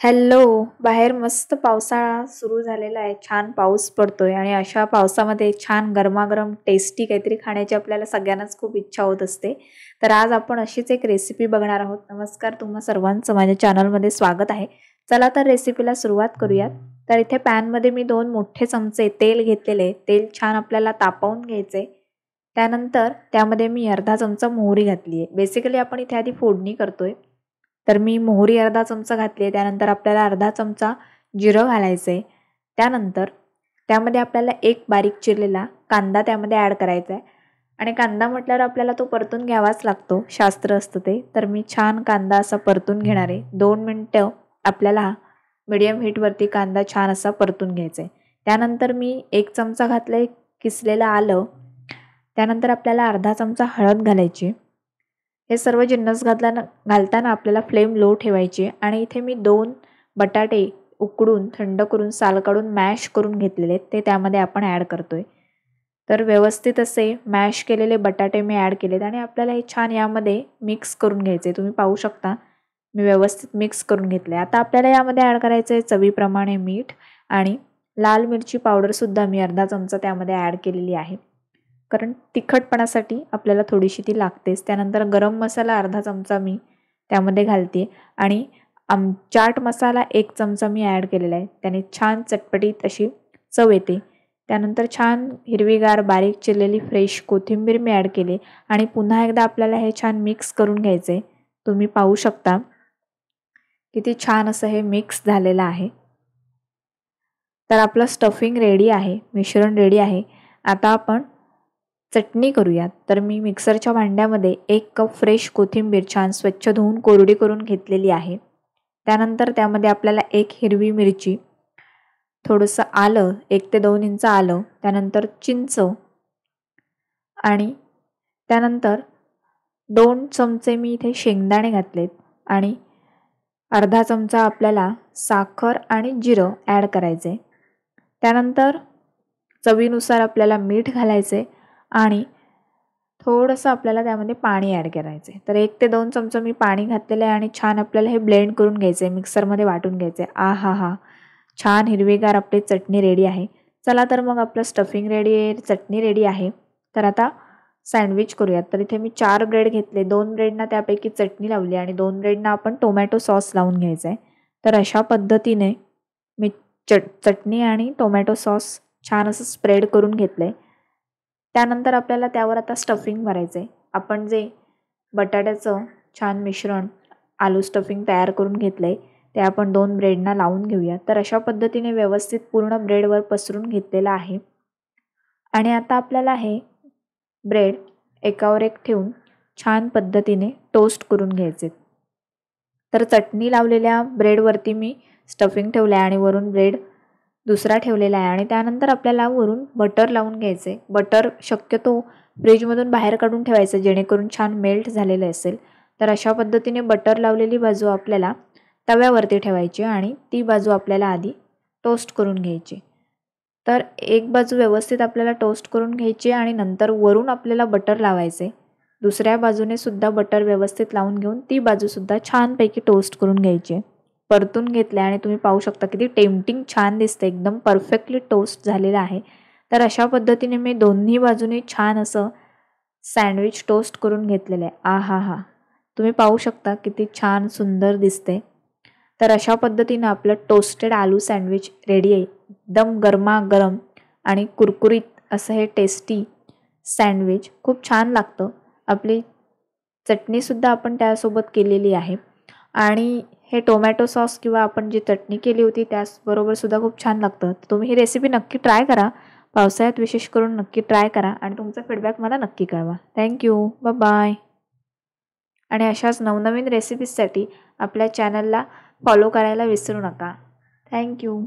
Hello. बाहेर मस्त पावसाळा सुरू झालेला आहे. छान पाऊस पडतोय आणि अशा पावसामध्ये छान गरमागरम टेस्टी काहीतरी खाण्याची आपल्याला सगळ्यांनाच खूप इच्छा होत असते. तर आज आपण अशीच एक रेसिपी बघणार आहोत. नमस्कार, तुम्हा सर्वांचं माझ्या चॅनलमध्ये स्वागत आहे. चला तर रेसिपीला सुरुवात करूयात. तर इथे पॅनमध्ये मी 2 मोठे चमचे तेल घेतलेले. तेल छान आपल्याला तापवून घ्यायचे. त्यानंतर त्यामध्ये मी अर्धा चमचा मोहरी घातली आहे. बेसिकली आपण इथे आधी फोडणी करतोय. तर मी मोहरी अर्धा चमचा घातली आहे. त्यानंतर आपल्याला अर्धा चमचा जिरं घालायचं आहे. त्यानंतर त्यामध्ये आपल्याला एक बारीक चिरलेला कांदा त्यामध्ये ॲड करायचा आहे. आणि कांदा म्हटल्यावर आपल्याला तो परतून घ्यावाच लागतो, शास्त्र असतं ते. तर मी छान कांदा असा परतून घेणार आहे. 2 मिनटं आपल्याला मीडियम हीटवरती कांदा छान असा परतून घ्यायचा आहे. त्यानंतर मी 1 चमचा घातलं आहे किसलेलं आलं. त्यानंतर आपल्याला अर्धा चमचा हळद घालायची. हे सर्व जिन्नस घालताना आपल्याला फ्लेम लो ठेवायची आणि इथे मी 2 बटाटे उकडून थंड करून साल काढून मॅश करून घेतलेले आहेत, ते त्यामध्ये आपण ॲड करतोय. तर व्यवस्थित असे मॅश केलेले बटाटे मी ॲड केलेत आणि आपल्याला हे छान यामध्ये मिक्स करून घ्यायचे. तुम्ही पाहू शकता मी व्यवस्थित मिक्स करून घेतले. आता आपल्याला यामध्ये ॲड करायचं आहे चवीप्रमाणे मीठ आणि लाल मिरची पावडरसुद्धा मी अर्धा चमचा त्यामध्ये ॲड केलेली आहे. कारण तिखटपणासाठी आपल्याला थोडीशी ती लागतेच. त्यानंतर गरम मसाला अर्धा चमचा मी त्यामध्ये घालते आणि चाट मसाला 1 चमचा मी ॲड केलेला आहे. त्याने छान चटपटीत अशी चव येते. त्यानंतर छान हिरवीगार बारीक चिरलेली फ्रेश कोथिंबीर मी ॲड केली आणि पुन्हा एकदा आपल्याला हे छान मिक्स करून घ्यायचं आहे. तुम्ही पाहू शकता किती छान असं हे मिक्स झालेलं आहे. तर आपलं स्टफिंग रेडी आहे, मिश्रण रेडी आहे. आता आपण चटणी करूयात. तर मी मिक्सरच्या भांड्यामध्ये 1 कप फ्रेश कोथिंबीर छान स्वच्छ धुवून कोरडी करून घेतलेली आहे. त्यानंतर त्यामध्ये आपल्याला 1 हिरवी मिरची, थोडंसं आलं, 1 ते 2 इंच आलं, त्यानंतर चिंच आणि त्यानंतर 2 चमचे मी इथे शेंगदाणे घातलेत आणि अर्धा चमचा आपल्याला साखर आणि जिरं ॲड करायचे. त्यानंतर चवीनुसार आपल्याला मीठ घालायचे आणि थोडंसं आपल्याला त्यामध्ये पाणी ॲड करायचं आहे. तर 1 ते 2 चमचा मी पाणी घातलेलं आहे आणि छान आपल्याला हे ब्लेंड करून घ्यायचं आहे, मिक्सरमध्ये वाटून घ्यायचं आहे. आहाहा! छान हिरवीगार आपली चटणी रेडी आहे. चला तर मग आपलं स्टफिंग रेडी आहे, चटणी रेडी आहे. तर आता सँडविच करूयात. तर इथे मी 4 ब्रेड घेतले. 2 ब्रेडना त्यापैकी चटणी लावली आणि 2 ब्रेडना आपण टोमॅटो सॉस लावून घ्यायचा आहे. तर अशा पद्धतीने मी चटणी आणि टोमॅटो सॉस छान असं स्प्रेड करून घेतलं आहे. त्यानंतर आपल्याला त्यावर आता स्टफिंग भरायचं आहे. आपण जे बटाट्याचं छान मिश्रण आलू स्टफिंग तयार करून घेतलं आहे, ते आपण 2 ब्रेडना लावून घेऊया. तर अशा पद्धतीने व्यवस्थित पूर्ण ब्रेडवर पसरून घेतलेलं आहे. आणि आता आपल्याला हे ब्रेड एकावर एक ठेवून छान पद्धतीने टोस्ट करून घ्यायचे. तर चटणी लावलेल्या ब्रेडवरती मी स्टफिंग ठेवलं आहे आणि वरून ब्रेड दुसरा ठेवलेला आहे आणि त्यानंतर आपल्याला वरून बटर लावून घ्यायचे. बटर शक्यतो फ्रीजमधून बाहेर काढून ठेवायचं जेणेकरून छान मेल्ट झालेलं असेल. तर अशा पद्धतीने बटर लावलेली बाजू आपल्याला तव्यावरती ठेवायची आणि ती बाजू आपल्याला आधी टोस्ट करून घ्यायची. तर एक बाजू व्यवस्थित आपल्याला टोस्ट करून घ्यायची आणि नंतर वरून आपल्याला बटर लावायचे. दुसऱ्या बाजूने सुद्धा बटर व्यवस्थित लावून घेऊन ती बाजूसुद्धा छानपैकी टोस्ट करून घ्यायची. परतून घेतले आणि तुम्ही पाहू शकता किती टेम्पटिंग छान दिसतं, एकदम परफेक्टली टोस्ट झालेलं आहे. तर अशा पद्धतीने मी दोन्ही बाजूने छान असं सँडविच टोस्ट करून घेतलेलं आहे. आहाहा! तुम्ही पाहू शकता किती छान सुंदर दिसते. तर अशा पद्धतीनं आपलं टोस्टेड आलू सँडविच रेडी आहे. एकदम गरमागरम आणि कुरकुरीत असं हे टेस्टी सँडविच खूप छान लागतं. आपली चटणीसुद्धा आपण त्यासोबत केलेली आहे आणि हे टोमॅटो सॉस किंवा आपण जी चटणी केली होती त्याचबरोबर सुद्धा खूप छान लागतं. तुम्ही ही रेसिपी नक्की ट्राय करा. पावसाळ्यात विशेष करून नक्की ट्राय करा आणि तुमचा फीडबॅक मला नक्की कळवा. थँक्यू. बाय. आणि अशाच नवनवीन रेसिपीजसाठी आपल्या चॅनलला फॉलो करायला विसरू नका. थँक्यू.